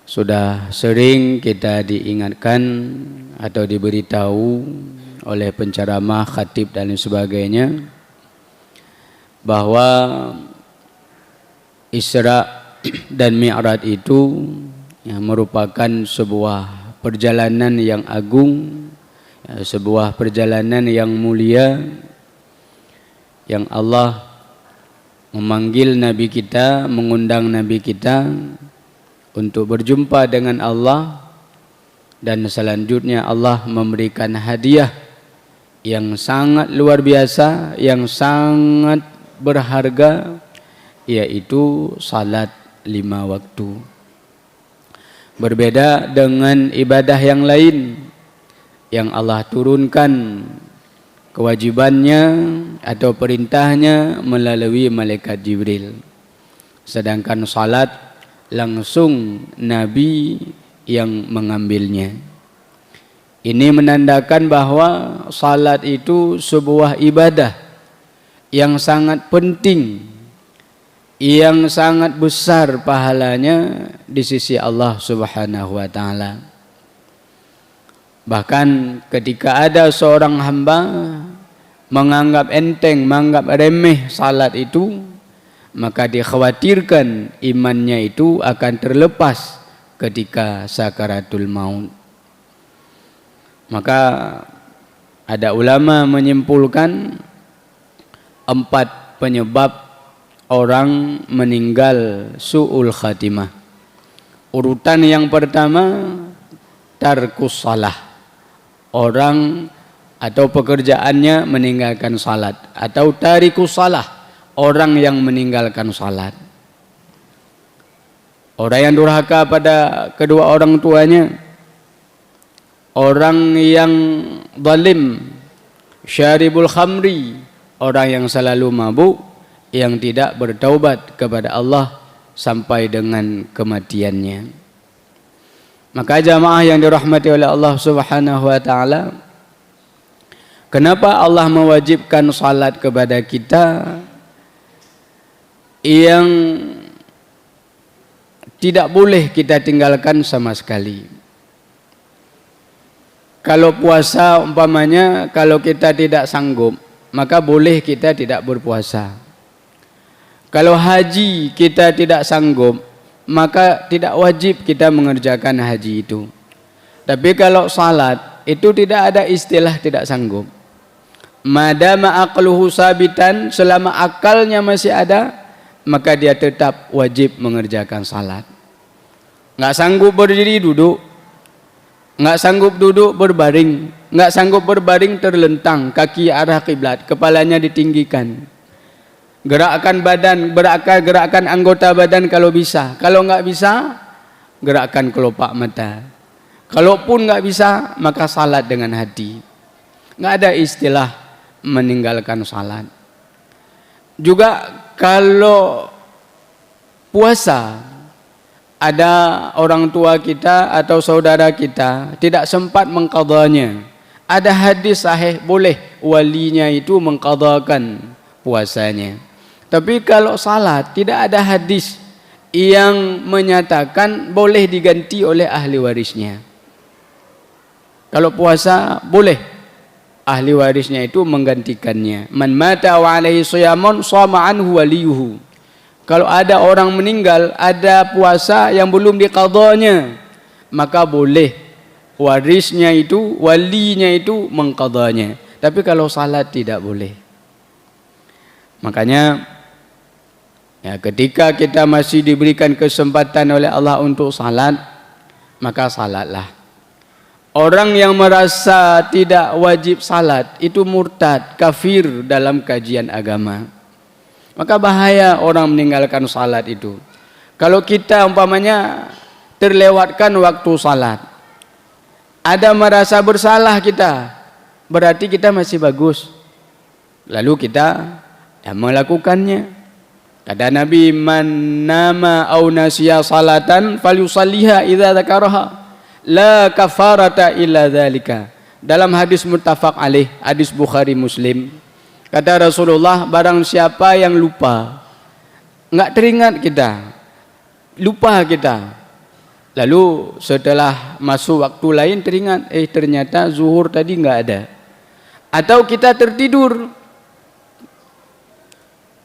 Sudah sering kita diingatkan atau diberitahu oleh penceramah, khatib dan sebagainya bahwa Isra dan Mi'raj itu merupakan sebuah perjalanan yang agung, sebuah perjalanan yang mulia, yang Allah memanggil Nabi kita, mengundang Nabi kita untuk berjumpa dengan Allah, dan selanjutnya Allah memberikan hadiah yang sangat luar biasa, yang sangat berharga, yaitu salat 5 waktu. Berbeda dengan ibadah yang lain yang Allah turunkan kewajibannya atau perintahnya melalui malaikat Jibril. Sedangkan salat langsung Nabi yang mengambilnya. Ini menandakan bahwa salat itu sebuah ibadah yang sangat penting, yang sangat besar pahalanya di sisi Allah Subhanahu wa taala. Bahkan ketika ada seorang hamba menganggap enteng, menganggap remeh salat itu, maka dikhawatirkan imannya itu akan terlepas ketika sakaratul maut. Maka ada ulama menyimpulkan 4 penyebab orang meninggal su'ul khatimah. Urutan yang pertama, tarkus salah. Orang atau pekerjaannya meninggalkan salat, atau tarikus salah, orang yang meninggalkan salat. Orang yang durhaka pada kedua orang tuanya, orang yang zalim, syaribul khamri, orang yang selalu mabuk, yang tidak bertaubat kepada Allah sampai dengan kematiannya. Maka jamaah yang dirahmati oleh Allah Subhanahu wa taala, kenapa Allah mewajibkan salat kepada kita yang tidak boleh kita tinggalkan sama sekali? Kalau puasa umpamanya, kalau kita tidak sanggup, maka boleh kita tidak berpuasa. Kalau haji kita tidak sanggup, maka tidak wajib kita mengerjakan haji itu. Tapi kalau salat itu tidak ada istilah tidak sanggup. Madama aqluhu sabitan, selama akalnya masih ada, maka dia tetap wajib mengerjakan salat. Nggak sanggup berdiri duduk, nggak sanggup duduk berbaring, nggak sanggup berbaring terlentang, kaki arah kiblat, kepalanya ditinggikan. Gerakkan badan, gerakkan anggota badan kalau bisa. Kalau nggak bisa, gerakkan kelopak mata. Kalaupun nggak bisa, maka salat dengan hati. Nggak ada istilah meninggalkan salat. Juga kalau puasa, ada orang tua kita atau saudara kita tidak sempat mengqadanya, ada hadis sahih boleh walinya itu mengqadakan puasanya. Tapi kalau salat tidak ada hadis yang menyatakan boleh diganti oleh ahli warisnya. Kalau puasa boleh ahli warisnya itu menggantikannya. Man mata wa alaihi shayamun shama anhu waliyuhu. Kalau ada orang meninggal, ada puasa yang belum diqadanya, maka boleh warisnya itu, walinya itu mengqadanya. Tapi kalau salat tidak boleh. Makanya ya, ketika kita masih diberikan kesempatan oleh Allah untuk salat, maka salatlah. Orang yang merasa tidak wajib salat itu murtad, kafir dalam kajian agama. Maka bahaya orang meninggalkan salat itu. Kalau kita umpamanya terlewatkan waktu salat, ada merasa bersalah kita, berarti kita masih bagus. Lalu kita melakukannya. Kata Nabi, man nama au nasiya salatan falyusalliha idza dzakaraha la kafarata illa dzalika. Dalam hadis muttafaq alaih, hadis Bukhari Muslim, kata Rasulullah, barang siapa yang lupa, enggak teringat kita, lupa kita, Lalu setelah masuk waktu lain teringat, ternyata zuhur tadi nggak ada. Atau kita tertidur,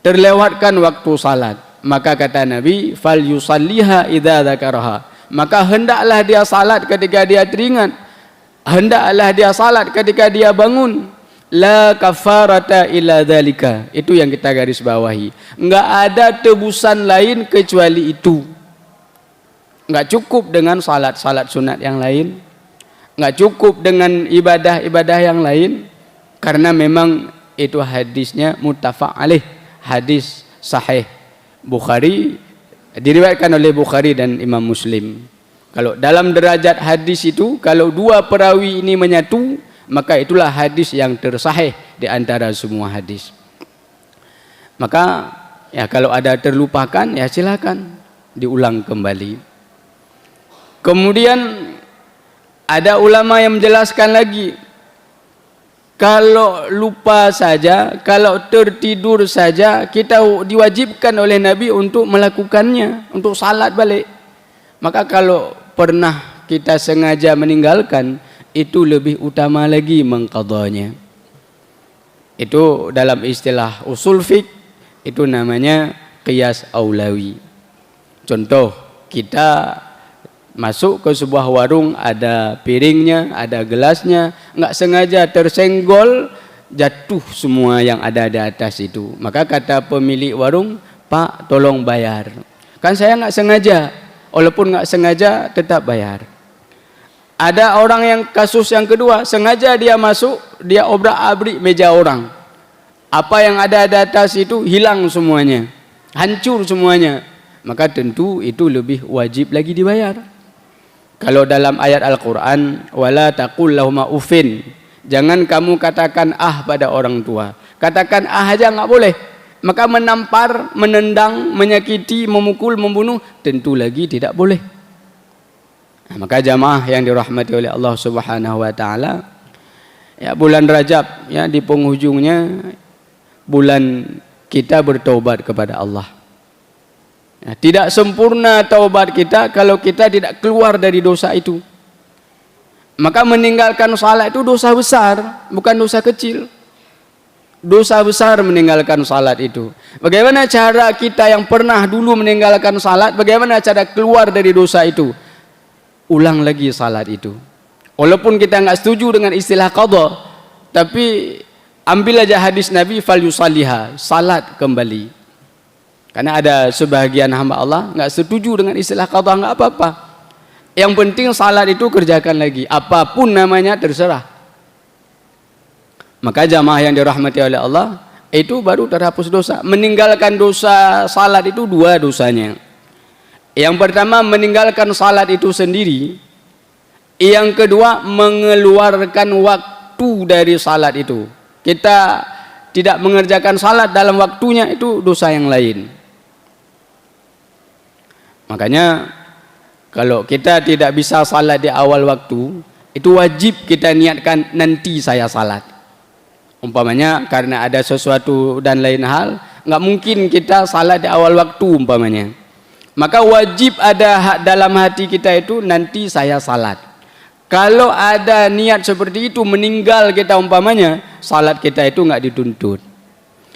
terlewatkan waktu salat, maka kata Nabi, fal yusalliha idza dzakaraha, maka hendaklah dia salat ketika dia teringat, hendaklah dia salat ketika dia bangun. La kafarata illa dzalika, itu yang kita garis bawahi. Enggak ada tebusan lain kecuali itu. Enggak cukup dengan salat-salat sunat yang lain, enggak cukup dengan ibadah-ibadah yang lain, karena memang itu hadisnya muttafaq alaih, hadis sahih Bukhari, diriwayatkan oleh Bukhari dan Imam Muslim. Kalau dalam derajat hadis itu, kalau dua perawi ini menyatu, maka itulah hadis yang tersahih di antara semua hadis. Maka ya kalau ada terlupakan, ya silakan diulang kembali. Kemudian ada ulama yang menjelaskan lagi, kalau lupa saja, kalau tertidur saja, kita diwajibkan oleh Nabi untuk melakukannya, untuk salat balik. Maka kalau pernah kita sengaja meninggalkan, itu lebih utama lagi mengqadanya. Itu dalam istilah usul fiqh, itu namanya qiyas aulawi. Contoh, kita masuk ke sebuah warung, ada piringnya, ada gelasnya, nggak sengaja tersenggol, jatuh semua yang ada di atas itu. Maka kata pemilik warung, Pak tolong bayar. Kan saya nggak sengaja, walaupun nggak sengaja tetap bayar. Ada orang yang kasus yang kedua, sengaja dia masuk, dia obrak-abrik meja orang. Apa yang ada di atas itu hilang semuanya, hancur semuanya. Maka tentu itu lebih wajib lagi dibayar. Kalau dalam ayat Al-Quran, wala taqul lahuma uffin, jangan kamu katakan ah pada orang tua. Katakan ah aja nggak boleh. Maka menampar, menendang, menyakiti, memukul, membunuh, tentu lagi tidak boleh. Nah, maka jamaah yang dirahmati oleh Allah Subhanahu wa taala, ya bulan Rajab ya di penghujungnya bulan kita bertaubat kepada Allah. Ya, tidak sempurna taubat kita kalau kita tidak keluar dari dosa itu. Maka meninggalkan salat itu dosa besar, bukan dosa kecil. Dosa besar meninggalkan salat itu. Bagaimana cara kita yang pernah dulu meninggalkan salat, bagaimana cara keluar dari dosa itu? Ulang lagi salat itu. Walaupun kita nggak setuju dengan istilah qadha, tapi ambil aja hadis Nabi, fal yusalliha, salat kembali. Karena ada sebahagian hamba Allah nggak setuju dengan istilah qadha, nggak apa-apa. Yang penting salat itu kerjakan lagi, apapun namanya terserah. Maka jamaah yang dirahmati oleh Allah, itu baru terhapus dosa. Meninggalkan dosa salat itu dua dosanya. Yang pertama meninggalkan salat itu sendiri. Yang kedua mengeluarkan waktu dari salat itu. Kita tidak mengerjakan salat dalam waktunya, itu dosa yang lain. Makanya kalau kita tidak bisa salat di awal waktu, itu wajib kita niatkan nanti saya salat. Umpamanya karena ada sesuatu dan lain hal, nggak mungkin kita salat di awal waktu umpamanya. Maka wajib ada dalam hati kita itu nanti saya salat. Kalau ada niat seperti itu, meninggal kita umpamanya, salat kita itu nggak dituntut.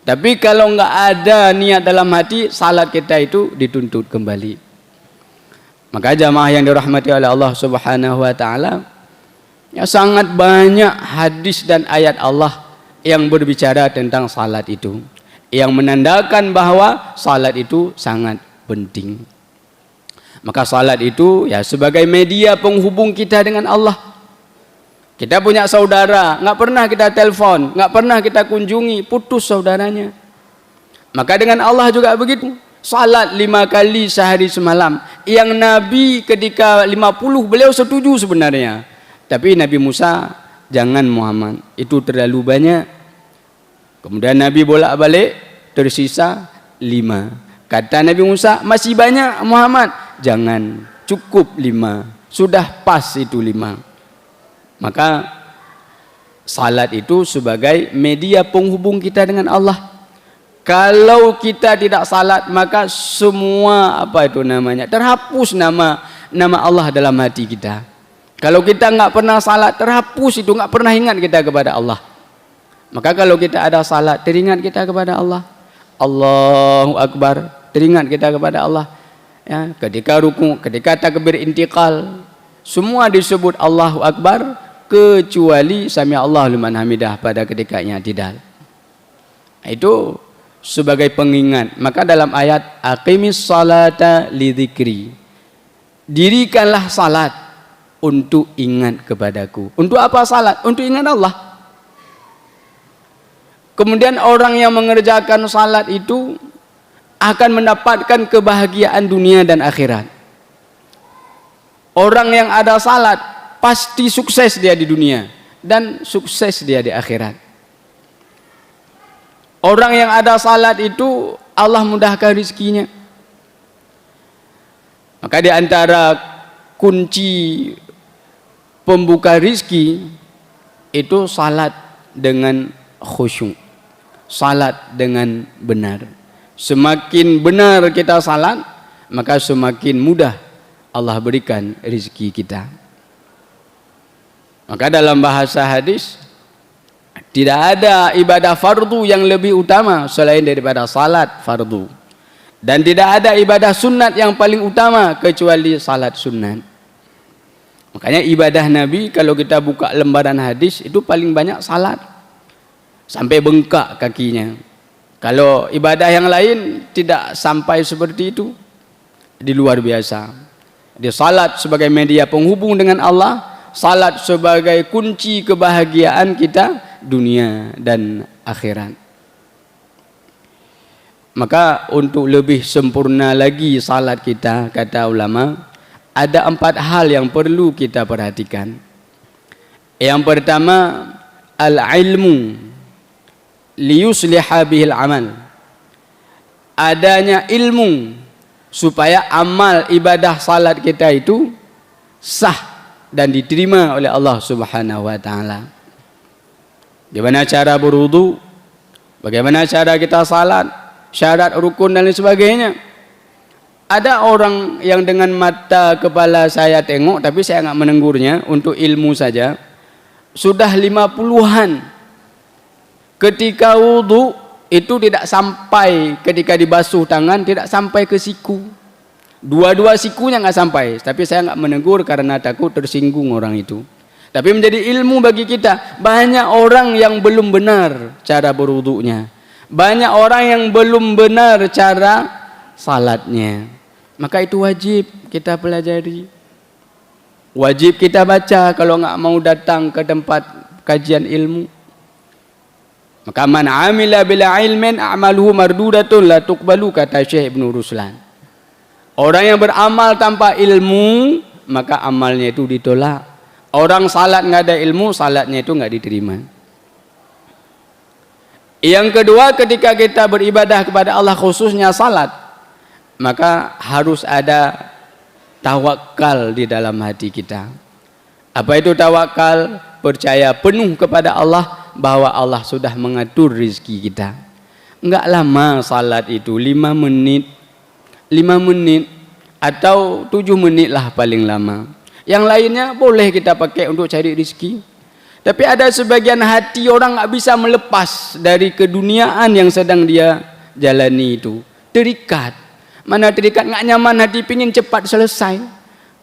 Tapi kalau nggak ada niat dalam hati, salat kita itu dituntut kembali. Maka jamaah yang dirahmati oleh Allah Subhanahu wa taala, ya sangat banyak hadis dan ayat Allah yang berbicara tentang salat itu, yang menandakan bahwa salat itu sangat penting. Maka salat itu ya sebagai media penghubung kita dengan Allah. Kita punya saudara, nggak pernah kita telepon, nggak pernah kita kunjungi, putus saudaranya. Maka dengan Allah juga begitu. Salat 5 kali sehari semalam. Yang Nabi ketika 50 beliau setuju sebenarnya. Tapi Nabi Musa, jangan Muhammad, itu terlalu banyak. Kemudian Nabi bolak-balik, tersisa 5. Kata Nabi Musa, masih banyak Muhammad, jangan, cukup 5, sudah pas itu 5. Maka salat itu sebagai media penghubung kita dengan Allah. Kalau kita tidak salat, maka semua apa itu namanya, terhapus nama nama Allah dalam hati kita. Kalau kita nggak pernah salat, terhapus itu, nggak pernah ingat kita kepada Allah. Maka kalau kita ada salat, teringat kita kepada Allah. Allahu Akbar, teringat kita kepada Allah. Ya, ketika ruku, ketika takbir intiqal, semua disebut Allahu Akbar kecuali sami Allahu liman hamidah pada ketika i'tidal. Itu sebagai pengingat. Maka dalam ayat aqimis salata lidzikri, dirikanlah salat untuk ingat kepadaku. Untuk apa salat? Untuk ingat Allah. Kemudian orang yang mengerjakan salat itu akan mendapatkan kebahagiaan dunia dan akhirat. Orang yang ada salat pasti sukses dia di dunia dan sukses dia di akhirat. Orang yang ada salat itu Allah mudahkan rizkinya. Maka di antara kunci pembuka rizki itu salat dengan khusyuk, salat dengan benar. Semakin benar kita salat, maka semakin mudah Allah berikan rizki kita. Maka dalam bahasa hadis, tidak ada ibadah fardu yang lebih utama selain daripada salat fardu. Dan tidak ada ibadah sunat yang paling utama kecuali salat sunat. Makanya ibadah Nabi kalau kita buka lembaran hadis itu paling banyak salat. Sampai bengkak kakinya. Kalau ibadah yang lain tidak sampai seperti itu. Di luar biasa. Di salat sebagai media penghubung dengan Allah, salat sebagai kunci kebahagiaan kita dunia dan akhirat. Maka untuk lebih sempurna lagi salat kita, kata ulama, ada 4 hal yang perlu kita perhatikan. Yang pertama, al-ilmu liyusliha bihil amal. Adanya ilmu supaya amal ibadah salat kita itu sah dan diterima oleh Allah Subhanahu wa taala. Bagaimana cara berwudu? Bagaimana cara kita salat? Syarat rukun dan lain sebagainya. Ada orang yang dengan mata kepala saya tengok tapi saya enggak menenggurnya untuk ilmu saja. Sudah 50-an. Ketika wudu itu tidak sampai, ketika dibasuh tangan tidak sampai ke siku. Dua-dua sikunya enggak sampai, tapi saya enggak menegur karena takut tersinggung orang itu. Tapi menjadi ilmu bagi kita. Banyak orang yang belum benar cara berwudunya. Banyak orang yang belum benar cara salatnya. Maka itu wajib kita pelajari. Wajib kita baca kalau enggak mau datang ke tempat kajian ilmu. Maka man amila bila ilmin a'maluhu mardudatun la tuqbalu, kata Syekh Ibn Ruslan. Orang yang beramal tanpa ilmu, maka amalnya itu ditolak. Orang salat enggak ada ilmu, salatnya itu enggak diterima. Yang kedua, ketika kita beribadah kepada Allah khususnya salat, maka harus ada tawakal di dalam hati kita. Apa itu tawakal? Percaya penuh kepada Allah bahwa Allah sudah mengatur rezeki kita. Enggak lama salat itu, 5 menit atau 7 menit lah paling lama. Yang lainnya boleh kita pakai untuk cari rezeki. Tapi ada sebagian hati orang nggak bisa melepas dari keduniaan yang sedang dia jalani itu. Terikat. Mana terikat, nggak nyaman hati, pingin cepat selesai.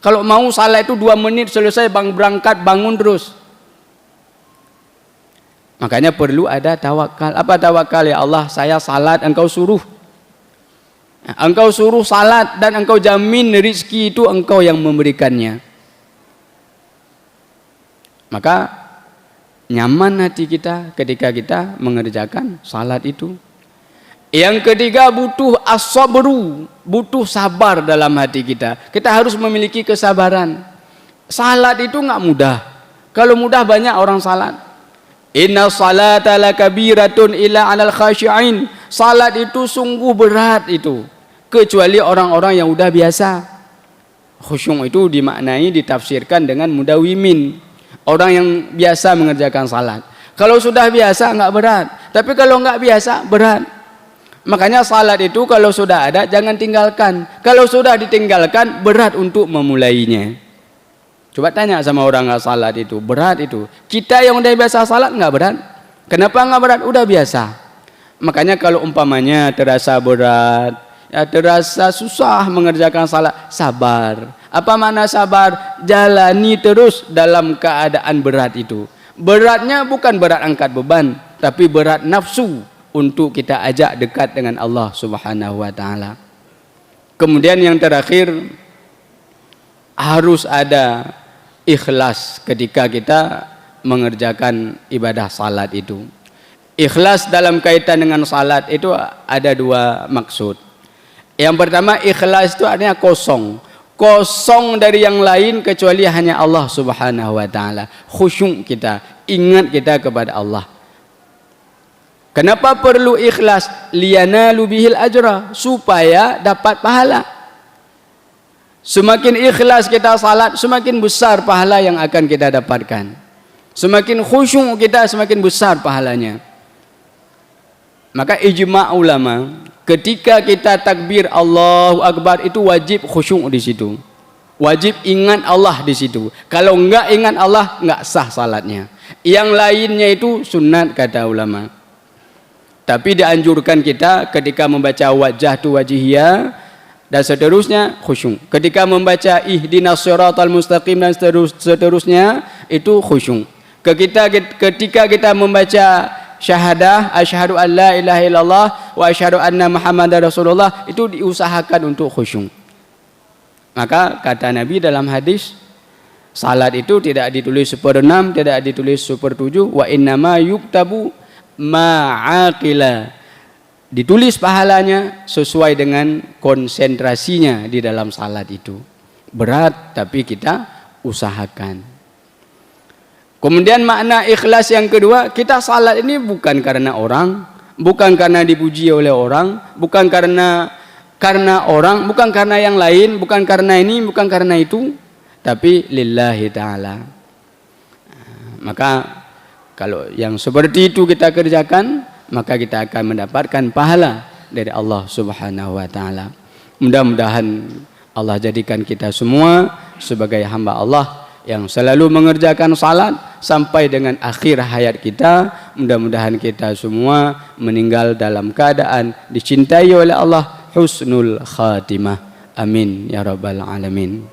Kalau mau salat itu 2 menit selesai, berangkat bangun terus. Makanya perlu ada tawakal. Apa tawakal? Ya Allah, saya salat, engkau suruh. Engkau suruh salat dan engkau jamin rezeki itu engkau yang memberikannya. Maka nyaman hati kita ketika kita mengerjakan salat itu. Yang ketiga, butuh as-sabru, butuh sabar dalam hati kita. Kita harus memiliki kesabaran. Salat itu enggak mudah. Kalau mudah banyak orang salat. Inna salata lakabiratun illa 'alal khashi'in. Salat itu sungguh berat itu, kecuali orang-orang yang udah biasa. Khusyuk itu dimaknai, ditafsirkan dengan mudawimin. Orang yang biasa mengerjakan salat. Kalau sudah biasa enggak berat, tapi kalau enggak biasa berat. Makanya salat itu kalau sudah ada jangan tinggalkan. Kalau sudah ditinggalkan berat untuk memulainya. Coba tanya sama orang nggak salat itu, berat itu. Kita yang udah biasa salat nggak berat? Kenapa nggak berat? Udah biasa. Makanya kalau umpamanya terasa berat, ya terasa susah mengerjakan salat, sabar. Apa makna sabar? Jalani terus dalam keadaan berat itu. Beratnya bukan berat angkat beban, tapi berat nafsu untuk kita ajak dekat dengan Allah Subhanahu wa taala. Kemudian yang terakhir, harus ada ikhlas ketika kita mengerjakan ibadah salat itu. Ikhlas dalam kaitan dengan salat itu ada dua maksud. Yang pertama, ikhlas itu artinya kosong. Kosong dari yang lain kecuali hanya Allah Subhanahu wa taala. Khusyuk kita, ingat kita kepada Allah. Kenapa perlu ikhlas? Liyanalu bihil ajra, supaya dapat pahala. Semakin ikhlas kita salat, semakin besar pahala yang akan kita dapatkan. Semakin khusyuk kita, semakin besar pahalanya. Maka ijma' ulama, ketika kita takbir Allahu Akbar itu wajib khusyuk di situ. Wajib ingat Allah di situ. Kalau enggak ingat Allah, enggak sah salatnya. Yang lainnya itu sunat kata ulama. Tapi dianjurkan kita ketika membaca wajah tu wajihiyah dan seterusnya khusyuk. Ketika membaca ihdinas siratal mustaqim dan seterusnya itu khusyuk. Ketika kita membaca syahadah asyhadu an la ilaha illallah wa asyhadu anna muhammadar rasulullah itu diusahakan untuk khusyuk. Maka kata Nabi dalam hadis, salat itu tidak ditulis 1/6, tidak ditulis 1/7, wa innama yuktabu ma'aqila, ditulis pahalanya sesuai dengan konsentrasinya di dalam salat itu. Berat tapi kita usahakan. Kemudian makna ikhlas yang kedua, kita salat ini bukan karena orang, bukan karena dipuji oleh orang, bukan karena orang, bukan karena yang lain, bukan karena ini, bukan karena itu, tapi lillahi ta'ala. Maka kalau yang seperti itu kita kerjakan, maka kita akan mendapatkan pahala dari Allah Subhanahu wa taala. Mudah-mudahan Allah jadikan kita semua sebagai hamba Allah yang selalu mengerjakan salat sampai dengan akhir hayat kita. Mudah-mudahan kita semua meninggal dalam keadaan dicintai oleh Allah, husnul khatimah. Amin ya rabbal alamin.